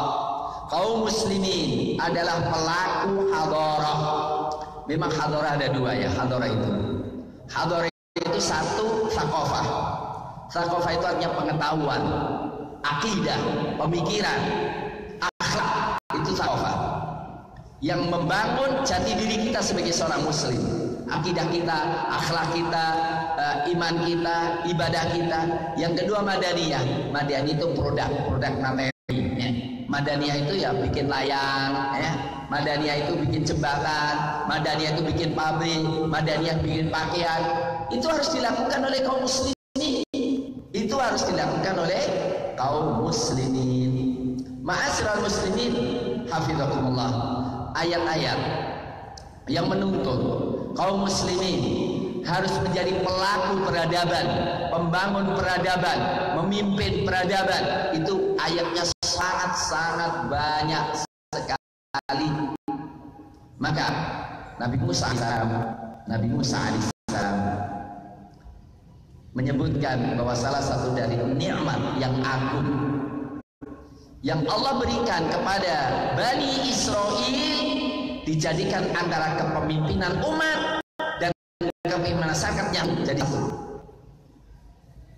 Kaum muslimin adalah pelaku hadarah. Memang hadarah ada 2 ya, hadarah itu. Hadarah itu satu, thaqafah. Thaqafah itu artinya pengetahuan, akidah, pemikiran, akhlak, itu thaqafah. Yang membangun jati diri kita sebagai seorang muslim, akidah kita, akhlak kita, iman kita, ibadah kita. Yang kedua madaniyah. Madaniyah itu produk materi ya. Madaniyah itu ya bikin layang ya. Madaniyah itu bikin jembatan, Madaniyah itu bikin pabrik, Madaniyah bikin pakaian. Itu harus dilakukan oleh kaum muslimin. Itu harus dilakukan oleh kaum muslimin. Ma'asyiral muslimin, hafizakumullah. Ayat-ayat yang menuntut kaum muslimin harus menjadi pelaku peradaban, pembangun peradaban, memimpin peradaban, itu ayatnya sangat-sangat banyak sekali. Maka Nabi Musa alaihissalam menyebutkan bahwa salah satu dari nikmat yang agung yang Allah berikan kepada Bani Israel dijadikan antara kepemimpinan umat dan kepemimpinan masyarakat yang jadi satu.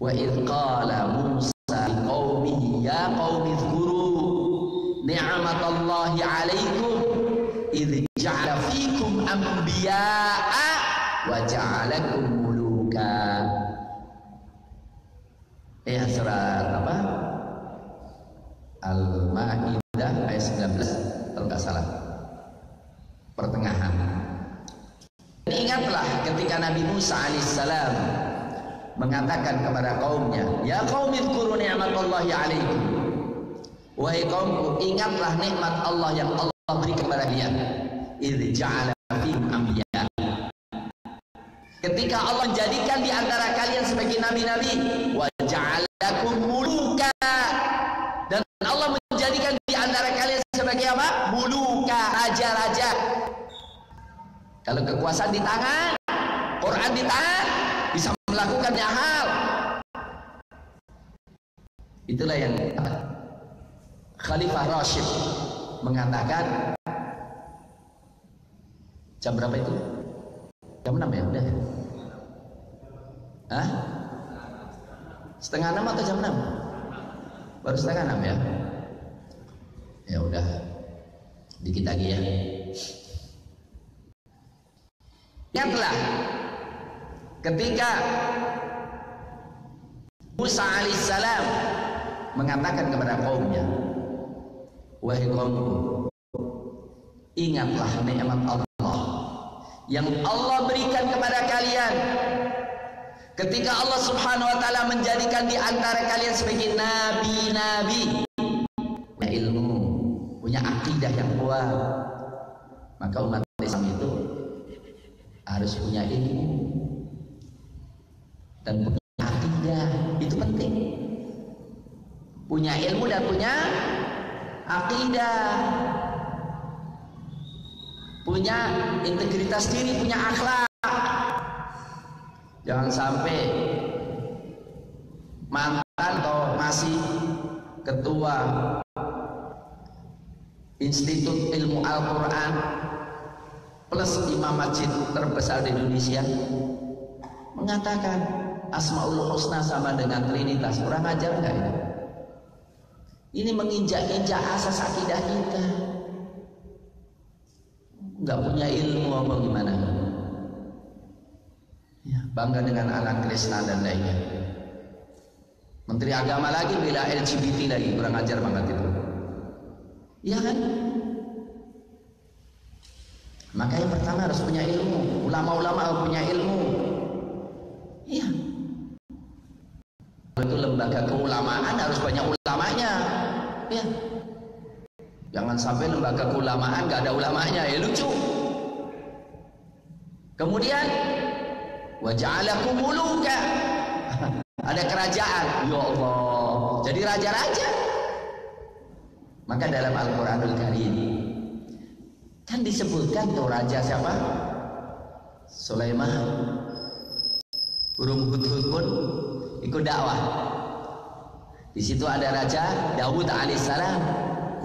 Wa idh qala Musa liqaumihi ya qaumi dzkuru ni'matallahi 'alaikum idh ja'ala fikum anbiya'a wa ja'alakum muluka. Surat apa? Al-Maidah ayat 19 kalau nggak salah, pertengahan. Ingatlah ketika Nabi Musa alaihissalam mengatakan kepada kaumnya, ya qaumi dzkuru ni'matallahi 'alaikum, wahai kaumku, ingatlah nikmat Allah yang Allah beri kepada kalian. Idz ja'ala fikum anbiya, ketika Allah menjadikan di antara kalian sebagai nabi-nabi, wa ja'alakum muluka, dan Allah menjadikan di antara kalian sebagai apa? Muluka, raja-raja. Kalau kekuasaan di tangan, Quran di tangan, bisa melakukan banyak hal. Itulah yang Khalifah Rashid mengatakan. Jam berapa itu? Jam 6 ya? Udah. Hah? Setengah 6 atau jam 6? Baru setengah 6 ya? Ya udah, dikit lagi ya. Ingatlah ketika Musa alaihissalam mengatakan kepada kaumnya, wahai kaumku, ingatlah nikmat Allah yang Allah berikan kepada kalian ketika Allah subhanahu wa ta'ala menjadikan di antara kalian sebagai nabi-nabi, punya ilmu, punya akidah yang kuat. Maka umat Islam itu harus punya ilmu dan punya akidah, itu penting. Punya ilmu dan punya akidah, punya integritas diri, punya akhlak. Jangan sampai mantan atau masih ketua Institut Ilmu Al-Quran plus imam masjid terbesar di Indonesia mengatakan Asmaul Husna sama dengan Trinitas. Kurang ajar enggak ini? Ini menginjak-injak asas akidah kita. Enggak punya ilmu apa gimana? Ya, bangga dengan anak Krishna dan lainnya. Menteri Agama lagi bela LGBT lagi, kurang ajar banget itu. Iya kan? Maka yang pertama harus punya ilmu. Ulama-ulama harus punya ilmu. Iya. Itu lembaga keulamaan harus banyak ulamanya. Ya. Jangan sampai lembaga keulamaan gak ada ulamanya, ya lucu. Kemudian wa ja'alakum muluka. Ada kerajaan, ya Allah, jadi raja-raja. Maka dalam Al-Quranul Karim kan disebutkan tuh raja siapa? Sulaiman. Burung hudhud pun ikut dakwah. Di situ ada Raja Daud alaihissalam.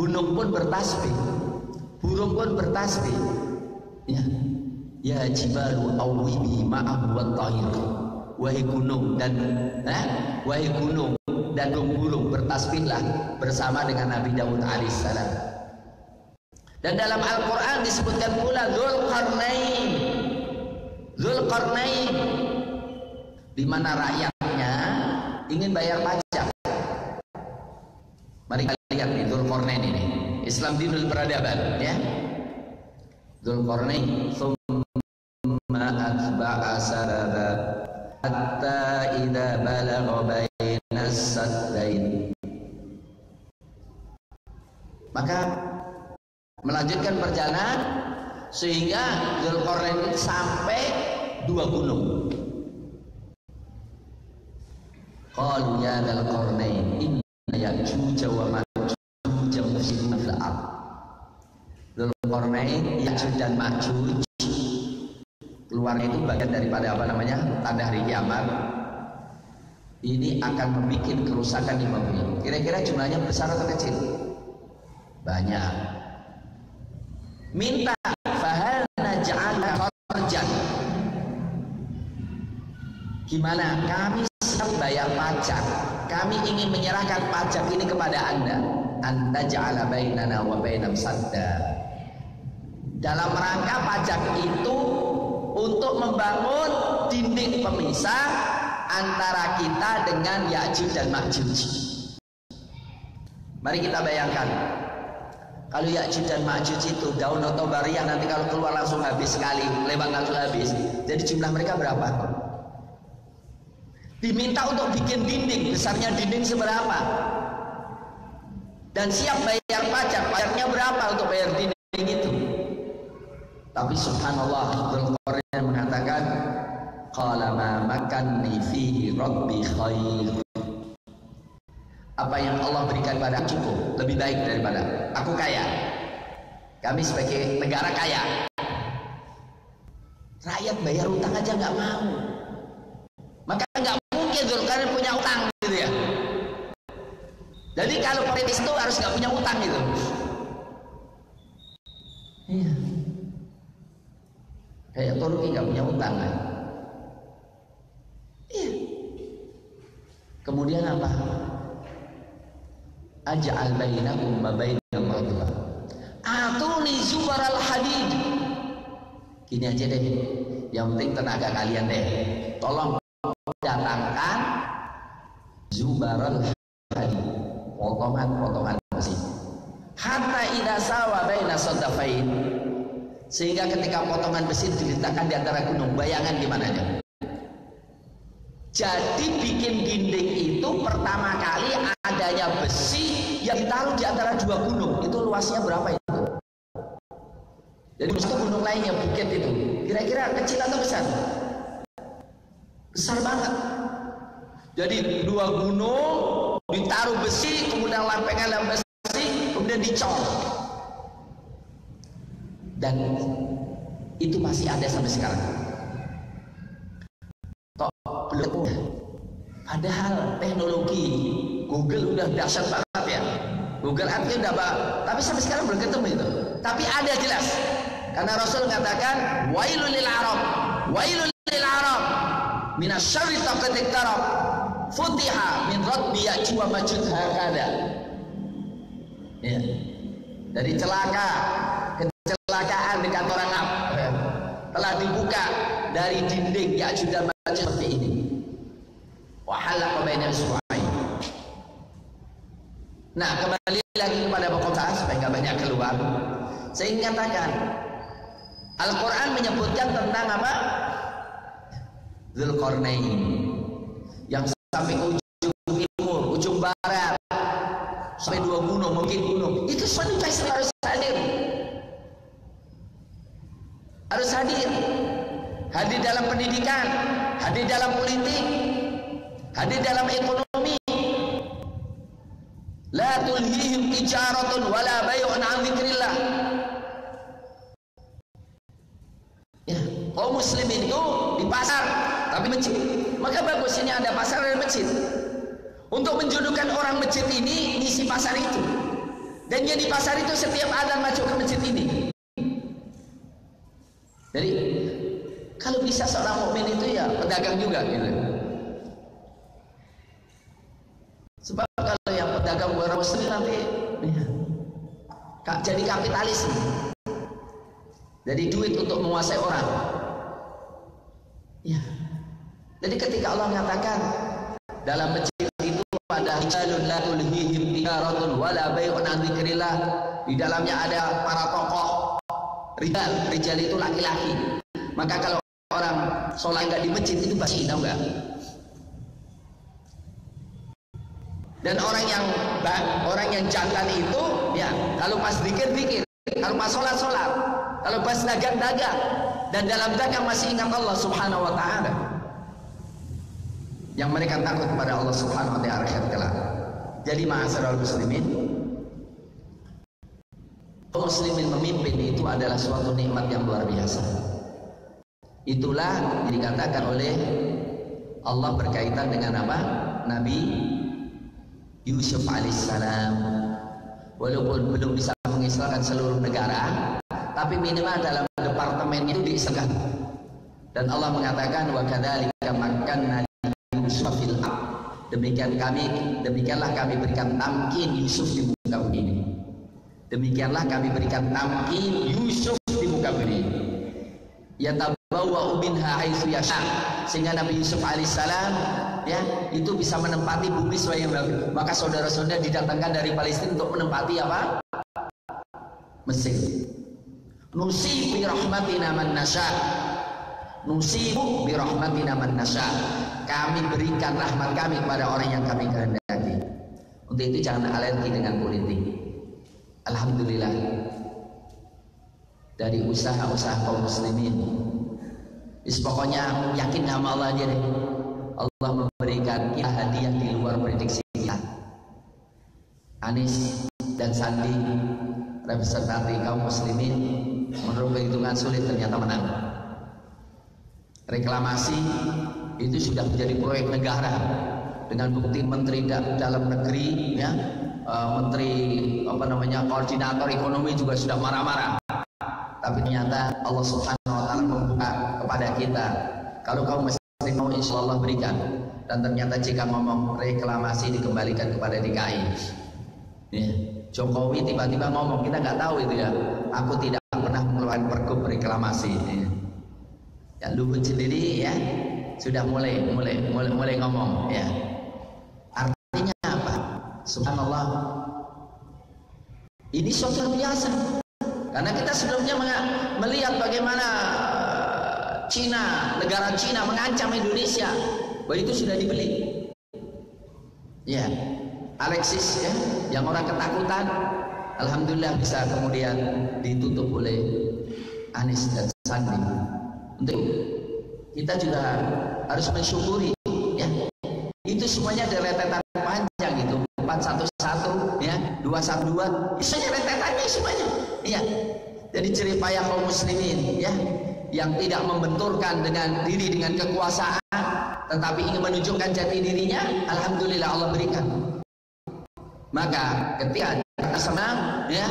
Gunung pun bertasbih, burung pun bertasbih. Ya, ya jibalu awwibi ma'ahu wat-thair. Wahai gunung dan burung bertasbihlah bersama dengan Nabi Daud alaihissalam. Dan dalam Al-Quran disebutkan pula Dzulqarnain, di mana rakyatnya ingin bayar pajak. Mari kita lihat nih Dzulqarnain ini. Islam dinul peradaban, ya. Dzulqarnain thumma atba'a sababa hatta idza balagha bainas saddain. Maka melanjutkan perjalanan sehingga Dzulqarnain sampai 2 gunung. Qalu ya Dzulqarnain inna ya'juj wa ma'juj mufsiduna fil ardh. Dzulqarnain, Ya'juj dan Ma'juj keluarnya itu bagian daripada apa namanya? Tanda hari kiamat. Ini akan membuat kerusakan di bumi. Kira-kira jumlahnya besar atau kecil? Banyak. Minta fahal naj'ala kharjan. Gimana? Kami siap bayar pajak. Kami ingin menyerahkan pajak ini kepada Anda. Anta ja'ala bainana wa bainam sadda. Dalam rangka pajak itu untuk membangun dinding pemisah antara kita dengan Ya'juj dan Ma'juj. Mari kita bayangkan, kalau Ya'juj dan Ma'juj itu daun atau bariyah nanti kalau keluar langsung habis sekali, lewat langsung habis. Jadi jumlah mereka berapa? Diminta untuk bikin dinding, besarnya dinding seberapa? Dan siap bayar pajak, pajaknya berapa untuk bayar dinding itu? Tapi subhanallah, Dzulqarnain mengatakan, qala ma makanni fihi rabbi khair. Apa yang Allah berikan pada cukup, lebih baik daripada aku kaya. Kami sebagai negara kaya, rakyat bayar utang aja nggak mau. Maka nggak mungkin Dzulqarnain punya utang gitu ya. Jadi kalau politis itu harus nggak punya utang gitu. Iya. Kayak Turki nggak punya utang kan? Iya. Kemudian apa? Aj'al bainakum wa bainal maghfirah. Atuni zubaral hadid. Gini aja deh. Yang penting tenaga kalian deh. Tolong datangkan zubaral hadid. Potongan-potongan besi. Hatta idza sawa baina saddafain. Sehingga ketika potongan besi diletakkan di antara gunung, bayangan gimana aja? Jadi bikin dinding itu pertama kali adanya besi yang ditaruh di antara dua gunung. Itu luasnya berapa itu? Jadi itu gunung lainnya, bukit itu. Kira-kira kecil atau besar? Besar banget. Jadi dua gunung ditaruh besi, kemudian lempengan besi, kemudian dicor. Dan itu masih ada sampai sekarang. Belum. Padahal teknologi Google udah dahsyat banget ya. Google Earth udah tapi sampai sekarang belum ketemu itu. Tapi ada jelas. Karena Rasul mengatakan wailul lil arab, wailul lil arab minasyarri taqatik tarab futiha min radbi ya'juj wa ma'juj hakada. Ya. Dari kecelakaan dekat orang Arab telah dibuka dari dinding Ya'juj dan Ma'juj seperti ini. Wa halaqa bainal su'ain. Nah, kembali lagi kepada pokok supaya nggak banyak keluar. Saya ingin katakan, Al-Quran menyebutkan tentang apa? Dzulqarnain yang sampai ujung timur, ujung barat, sampai dua gunung, mungkin gunung. Itu semua harus hadir. Harus hadir. Hadir dalam pendidikan, hadir dalam politik, hadir dalam ekonomi. La tulhihim tijaratun wala bay'un an dzikrillah. Ya, kaum muslimin itu di pasar tapi masjid. Maka bagus ini ada pasar dan masjid. Untuk menjodohkan orang masjid ini ngisi pasar itu. Dan yang di pasar itu setiap adzan masuk ke masjid ini. Jadi kalau bisa seorang mukmin itu ya pedagang juga gitu. Sebab kalau yang pedagang orang muslim nanti ya, jadi kapitalis. Jadi duit untuk menguasai orang. Ya. Jadi ketika Allah mengatakan dalam masjid itu ada rijalun la tulhihim tijaratun wala bai'un an dzikrillah, di dalamnya ada para tokoh rijal itu laki-laki. Maka kalau orang sholat nggak di masjid itu pasti tahu nggak? Dan orang yang jantan itu ya kalau pas zikir, kalau pas sholat, kalau pas dagang, dan dalam dagang masih ingat Allah Subhanahu Wa Taala. Yang mereka takut kepada Allah Subhanahu Wa Taala kelak. Jadi ma'asyiral muslimin, muslimin memimpin itu adalah suatu nikmat yang luar biasa. Itulah dikatakan oleh Allah berkaitan dengan apa? Nabi Yusuf alaihissalam. walaupun belum bisa mengislamkan seluruh negara, tapi minimal dalam departemen itu diislamkan. Dan Allah mengatakan wa kadzalika makkanna Yusuf fil ardh. Demikianlah kami berikan tamkin Yusuf di muka bumi ini. Demikianlah kami berikan tamkin Yusuf di muka bumi ini. Yatabawwa'u minha haitsu yasha, sehingga Nabi Yusuf alaihissalam ya itu bisa menempati bumi sesuai yang bagus. Maka saudara-saudara didatangkan dari Palestina untuk menempati apa? Mesir. Nusibu bi rahmatina man nasya. Nusibu bi rahmatina man nasya. Kami berikan rahmat kami kepada orang yang kami kehendaki. Untuk itu jangan alergi dengan politik. Alhamdulillah, dari usaha-usaha kaum muslimin, pokoknya yakin sama Allah aja deh. Allah memberikan kita hadiah di luar prediksi kita. Anies dan Sandi, representasi kaum muslimin, menurut perhitungan sulit ternyata menang. Reklamasi itu sudah menjadi proyek negara dengan bukti Menteri Dalam Negeri, ya, Menteri koordinator ekonomi juga sudah marah-marah. Tapi ternyata Allah Subhanahu Wa Taala membuka kepada kita, kalau kamu masih mau, insya Allah berikan. Dan ternyata jika ngomong reklamasi dikembalikan kepada DKI, ya, Jokowi tiba-tiba ngomong, kita nggak tahu itu ya. Aku tidak pernah mengeluarkan pergub reklamasi. Ya, Luhut sendiri ya sudah mulai ngomong ya. Artinya apa? Subhanallah. Ini suatu biasa. Karena kita sebelumnya melihat bagaimana negara Cina mengancam Indonesia, bahwa itu sudah dibeli. Ya, Alexis ya, yang orang ketakutan, alhamdulillah bisa kemudian ditutup oleh Anies dan Sandi. Untuk kita juga harus mensyukuri ya. Itu semuanya ada rentetan panjang itu, 411 ya, 212, isinya rentetannya semuanya. Ya. Jadi jerih payah kaum muslimin ya, yang tidak membenturkan diri dengan kekuasaan, tetapi ingin menunjukkan jati dirinya, alhamdulillah Allah berikan. Maka ketika kita senang ya,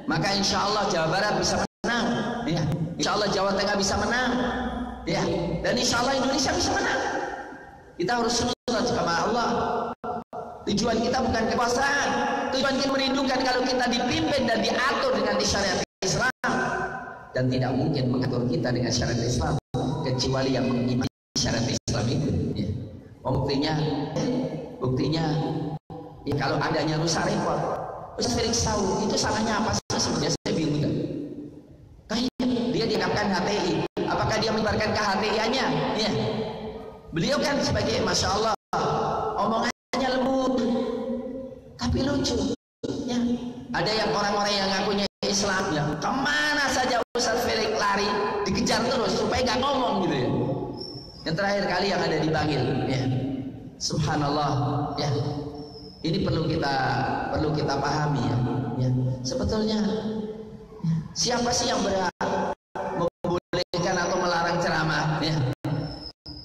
maka insya Allah Jawa Barat bisa menang ya. Insya Allah Jawa Tengah bisa menang ya, dan insya Allah Indonesia bisa menang. Kita harus nurut kepada Allah. Tujuan kita bukan kekuasaan, tujuan kita merindukan kalau kita dipimpin dan diatur dengan syariat Islam, dan tidak mungkin mengatur kita dengan syariat Islam kecuali yang mengimani syariat Islam itu ya. Buktinya ya, kalau adanya rusak repot. Ustaz Felix tahu itu salahnya apa sih sebenarnya, saya bingung juga. Dia dianggapkan HTI, apakah dia menyebarkan ke HTI-nya? Ya. Beliau kan sebagai Masya Allah omongannya lembut tapi lucu ya. Ada yang orang-orang yang ngakunya Islam ya, kemana saja Ustaz Felix lari, dikejar terus supaya gak ngomong gitu ya. Yang terakhir kali yang ada dipanggil ya. Subhanallah ya. Ini perlu kita pahami ya. Ya. Sebetulnya ya, siapa sih yang berhak membolehkan atau melarang ceramah ya?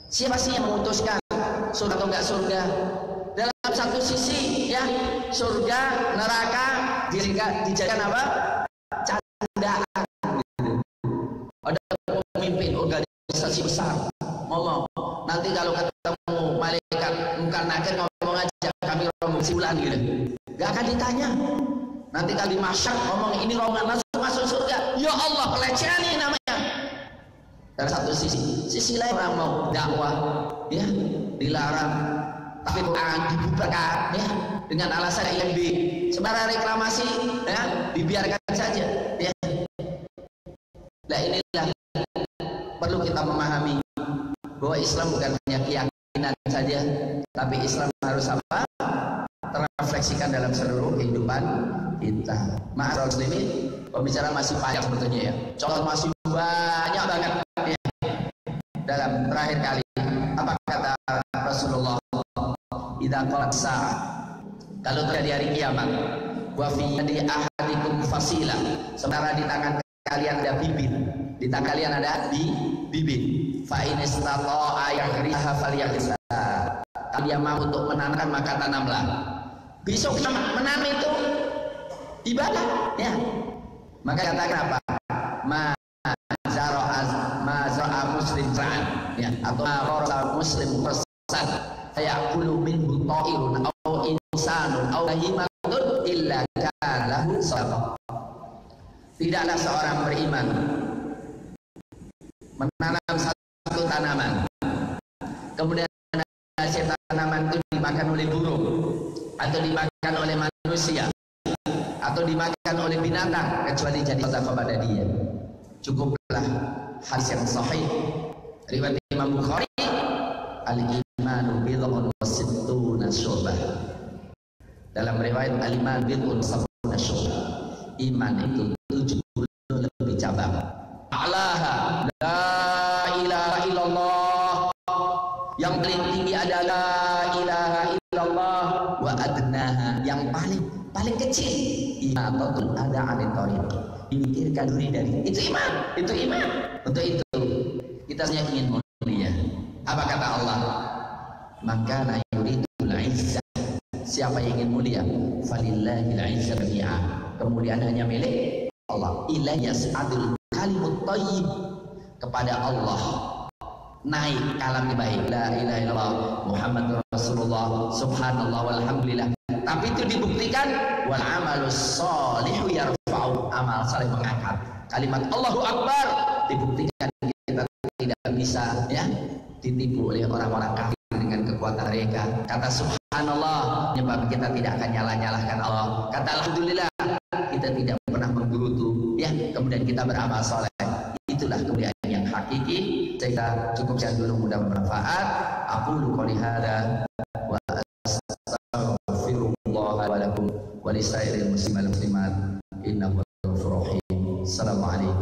Siapa sih yang memutuskan surga atau enggak surga? Dalam satu sisi ya, surga, neraka dijadikan apa? Candaan gitu. Ada pemimpin organisasi besar ngomong, nanti kalau ketemu malaikat muka nakir ngomong aja kami rombongan siulan gitu. Gak akan ditanya. Nanti kali masyarakat ngomong ini rombongan masuk surga. Ya Allah, pelecehan ini namanya. Dari satu sisi lain orang mau dakwah ya dilarang, tapi dibubarkan ya dengan alasan IMB, sementara reklamasi ya dibiarkan saja ya. Nah inilah perlu kita memahami bahwa Islam bukan hanya keyakinan saja, tapi Islam harus apa? Terrefleksikan dalam seluruh kehidupan kita. Ma'asyiral muslimin, pembicaraan masih panjang sebetulnya ya. Contoh masih banyak banget ya. Dalam terakhir kali apa kata Rasulullah, idza qalat sa'ah, kalau terjadi hari kiamat, wa fi yadi ahadikum fasila, sementara di tangan kalian ada bibit, di tangan kalian ada bibit, fa in istata'a yahriha falyahriha, kalau dia mau untuk menanamkan maka tanamlah. Besok menanam itu ibadah, ya. Maka katakan apa? Ma zara'a muslim za'an, ya, atau ma qarasa muslim qasad fayaqulu minhu ta'irun aw insanun aw bahimatun illa kana lahu sadaqah. Tidaklah seorang beriman menanam satu tanaman, kemudian hasil tanaman itu dimakan oleh burung atau dimakan oleh manusia atau dimakan oleh binatang, kecuali jadi sedekah kepada dia. Cukuplah hadis yang sahih riwayat Imam Bukhari, al-imanu bid'un wa sittuna syu'bah. Dalam riwayat al-iman bid'un wa sittuna syu'bah, iman itu 70 lebih cabang. A'laha la ilaha illallah, yang paling tinggi adalah ilaha illallah, wa adnaha, yang paling kecil imatatul ada anit thariq, dimikirkan diri dari itu iman. Untuk itu kita hanya ingin mulia. Apa kata Allah? Maka la yuridul izzah, siapa yang ingin mulia, falillahil izzah jami'a, kemuliaan hanya milik Allah. Ilayya yas'adul kalimut thayyib, kepada Allah naik kalam baik, la ilaha illallah Muhammadur Rasulullah subhanallah walhamdulillah. Tapi itu dibuktikan wal amalus sholihu yarfa'u, amal saleh mengangkat. Kalimat Allahu Akbar dibuktikan kita tidak bisa, ya, ditipu oleh orang-orang kafir dengan kekuatan mereka. Kata subhanallah menyebabkan kita tidak akan nyalahkan Allah. Kata alhamdulillah kita tidak pernah menggerutu, ya, kemudian kita beramal soleh. Itulah kemuliaan yang hakiki. Saya cukupkan dulu, mudah bermanfaat. Aqulu qouli hadza wa astaghfirullah wa lakum wa lisairil muslimin wal muslimat innahu ghafurur rahim. Assalamualaikum